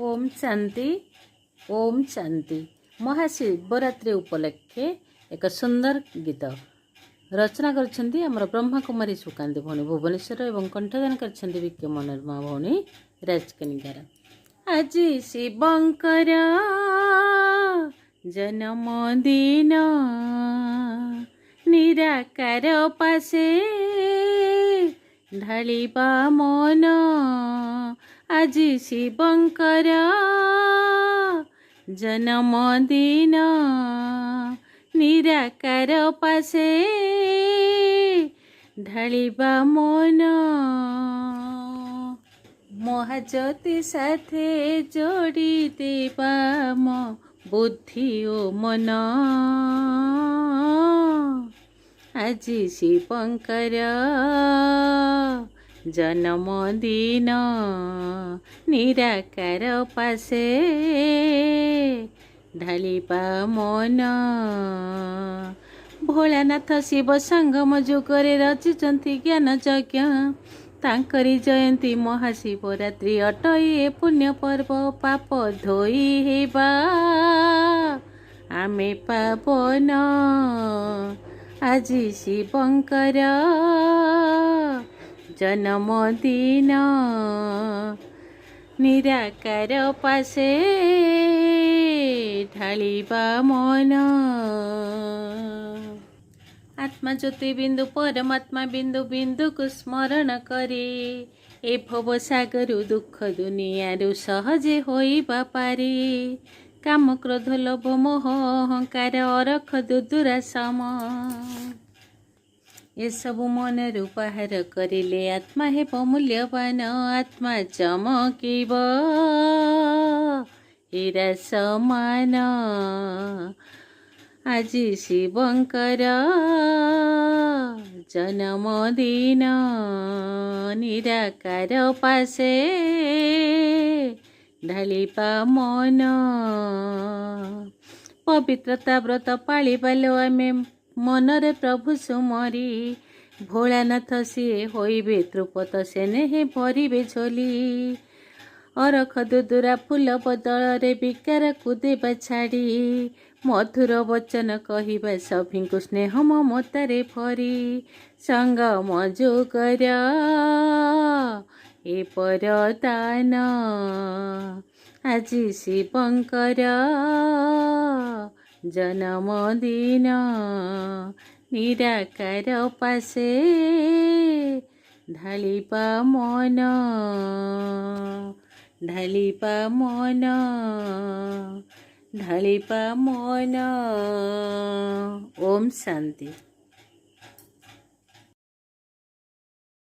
ओम शांति। ओम शांति। महाशिवरात्रि उपलक्षे एक सुंदर गीत रचना करछंती हमर ब्रह्मा कुमारी सुकांती भौणी भुवनेश्वर एवं कंठदान करछंती विक्य मनोरमा भौणी राजकनिकार। आज शिवंकर जन्मदिन निराकार पासे ढालिबा मन। आज शिवंकर जन्मदिन निराकार पासे ढालिबा मन। महाज्योति साथे जोड़ी देबा म बुद्धि ओ मन। आज शिवंकर जन्मदिन निराकार पासे ढालिबा मन। भोलानाथ शिव संगम जुगरे रचिचंती ज्ञान यज्ञ तांकरी जयंती महाशिवरात्रि अटई पुण्य पर्व। पाप धोई हेबा आमे पावन। आज शिवंकर जन्मदिन निराकार पासे ढालिबा मन। आत्मा ज्योति बिंदु परमात्मा बिंदु बिंदु को स्मरण करे ए भव सागरु दुख दुनियारु सहजे होइबा पारे। काम क्रोध लोभ मोह अहंकार अरख दुदुरा सम ये सबु मन रूपहार करिले आत्मा हे मूल्यवान। आत्मा चमकीब हीरा समान। आज शिवंकर जन्मदिन निराकार पासे ढालिबा मन। पवित्रता व्रत पालिबा लो आमे मनरे प्रभु सुमरी। भोलानाथ सिए होइबे त्रुपत सेने हे भरिबे झोली। अरख दुदुरा फूल बदल विकार को देबा छाड़ी। मधुर वचन कहिबा सभिंकु स्नेह ममतारे भरी। संग मजुगर ए परदान। आज शिवंकर जन्मदिन निराकार पासे ढालिबा मन। ढालिबा मन ढालिबा मन। ओम शांति।